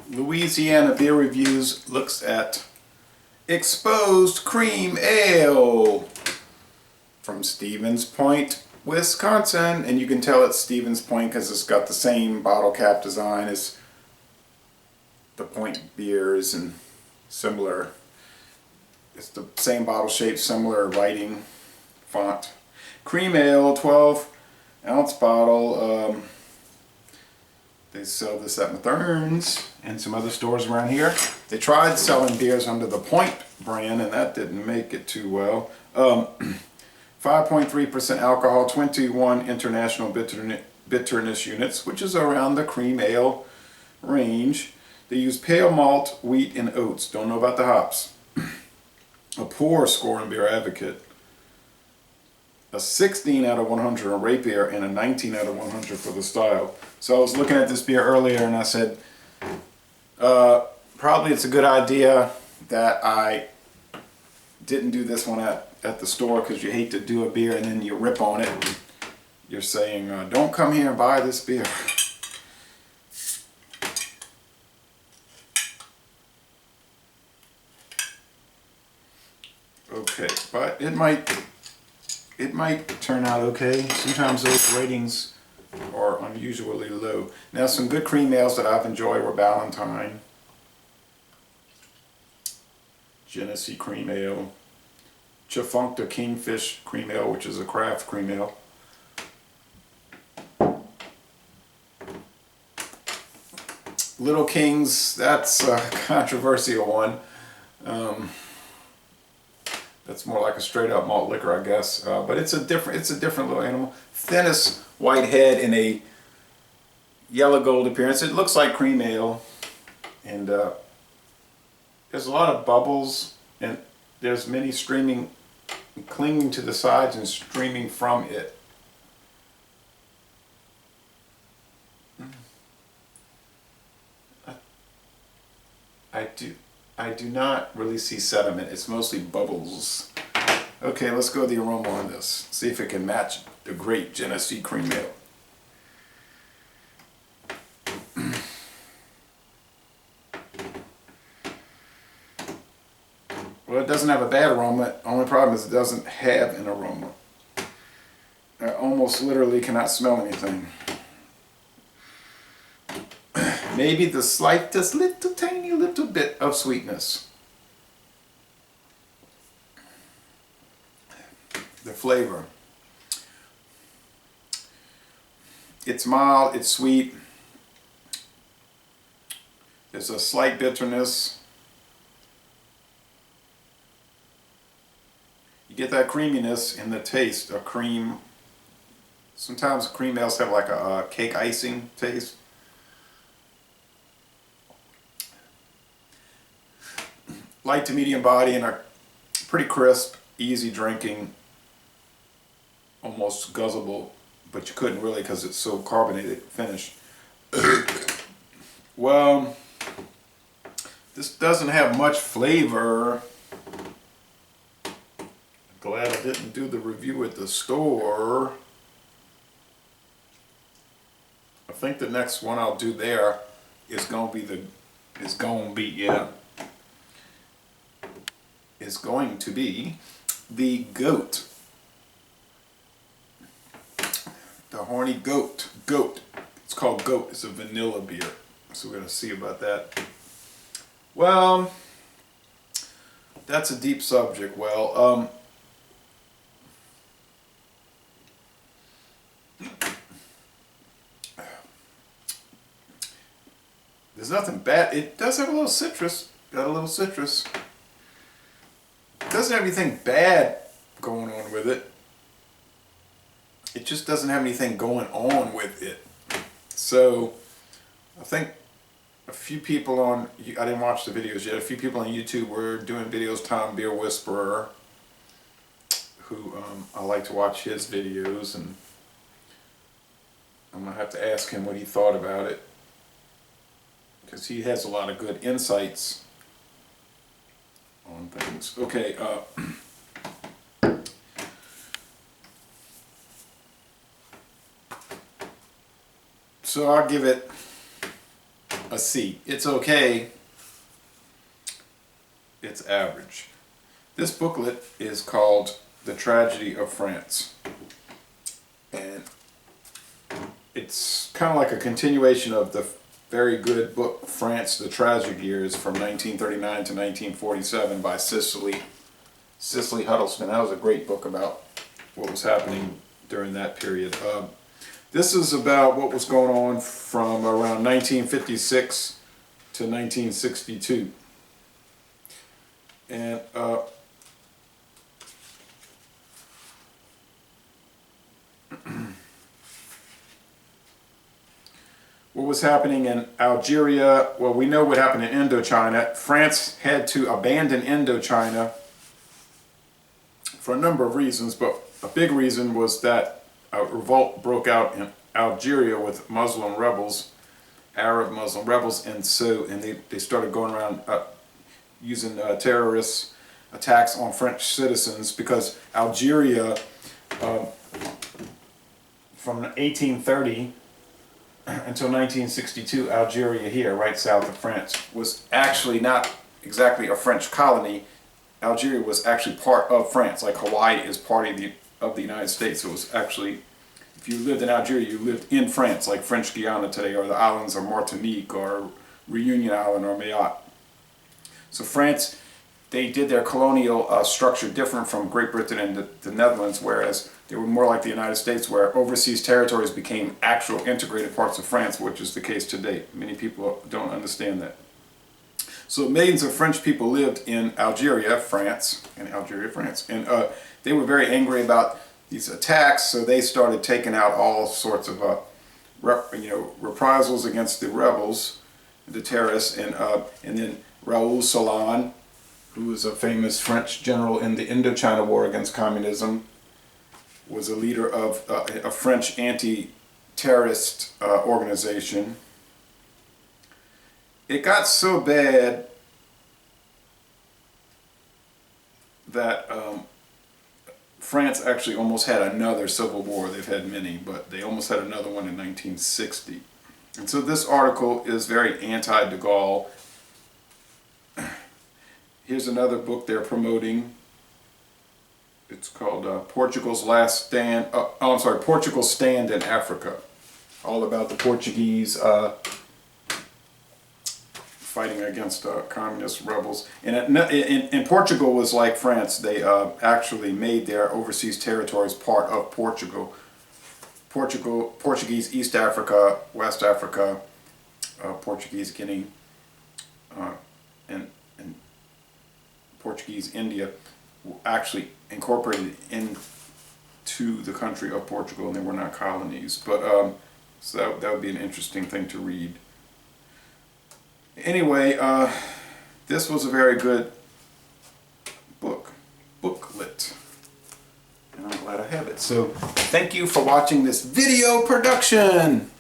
Louisiana Beer Reviews looks at Exposed Cream Ale from Stevens Point, Wisconsin. And you can tell it's Stevens Point because it's got the same bottle cap design as the Point beers and similar. It's the same bottle shape, similar writing font. Cream Ale, 12-ounce bottle. They sell this at Mathern's and some other stores around here. They tried selling beers under the Point brand and that didn't make it too well. 5.3% alcohol, 21 international bitterness units, which is around the cream ale range. They use pale malt, wheat, and oats. Don't know about the hops. A poor score in Beer Advocate. A 16 out of 100 on Rapier and a 19 out of 100 for the style. So I was looking at this beer earlier and I said, probably it's a good idea that I didn't do this one at the store, because you hate to do a beer and then you rip on it. You're saying, don't come here and buy this beer. Okay, but it might turn out okay. Sometimes those ratings are unusually low. Now, some good cream ales that I've enjoyed were Ballantine, Genesee Cream Ale, Chafuncta Kingfish Cream Ale, which is a craft cream ale. Little Kings, that's a controversial one. That's more like a straight up malt liquor, I guess. But it's a different little animal. Thinnest white head in a yellow gold appearance. It looks like cream ale, and there's a lot of bubbles, and there's many streaming, clinging to the sides and streaming from it. I do not really see sediment. It's mostly bubbles. Okay, let's go to the aroma on this. See if it can match the great Genesee Cream Ale. Well, it doesn't have a bad aroma. Only problem is it doesn't have an aroma. I almost literally cannot smell anything. Maybe the slightest little tiny little bit of sweetness. The flavor. It's mild, it's sweet. There's a slight bitterness. You get that creaminess in the taste of cream. Sometimes cream ales have like a cake icing taste. Light to medium body and are pretty crisp, easy drinking, almost guzzable, but you couldn't really because it's so carbonated finish. Well, this doesn't have much flavor. Glad I didn't do the review at the store. I think the next one I'll do there is going to be the Goat. The Horny Goat. It's called Goat. It's a vanilla beer. So we're going to see about that. Well, that's a deep subject. Well, there's nothing bad. It does have a little citrus. Got a little citrus. It doesn't have anything bad going on with it. It just doesn't have anything going on with it. So I think a few people on, I didn't watch the videos yet, a few people on YouTube were doing videos. Tom Beer Whisperer, who I like to watch his videos, and I'm going to have to ask him what he thought about it, because he has a lot of good insights on things. Okay, so I'll give it a C. It's okay. It's average. This booklet is called The Tragedy of France. And it's kind of like a continuation of the very good book France, The Tragic Years from 1939 to 1947 by Cicely Huddleston. That was a great book about what was happening during that period. This is about what was going on from around 1956 to 1962. And what was happening in Algeria? Well, we know what happened in Indochina. France had to abandon Indochina for a number of reasons, but a big reason was that a revolt broke out in Algeria with Muslim rebels, Arab Muslim rebels, and they started going around using terrorist attacks on French citizens, because Algeria from 1830 until 1962, Algeria here, right south of France, was actually not exactly a French colony. Algeria was actually part of France, like Hawaii is part of the United States. So it was actually, if you lived in Algeria, you lived in France, like French Guiana today, or the islands of Martinique, or Reunion Island, or Mayotte. So France, they did their colonial structure different from Great Britain and the Netherlands, whereas they were more like the United States, where overseas territories became actual integrated parts of France, which is the case today. Many people don't understand that. So millions of French people lived in Algeria, France, and they were very angry about these attacks, so they started taking out all sorts of reprisals against the rebels, the terrorists, and then Raoul Salan, who was a famous French general in the Indochina War against communism, was a leader of a French anti-terrorist organization. It got so bad that France actually almost had another civil war. They've had many, but they almost had another one in 1960. And so this article is very anti-de Gaulle. Here's another book they're promoting. It's called Portugal's Last Stand. Portugal's Stand in Africa. All about the Portuguese fighting against communist rebels. And Portugal was like France. They actually made their overseas territories part of Portugal. Portuguese East Africa, West Africa, Portuguese Guinea, and Portuguese India actually incorporated into the country of Portugal, and they were not colonies. But so that would be an interesting thing to read. Anyway, this was a very good booklet, and I'm glad I have it. So thank you for watching this video production.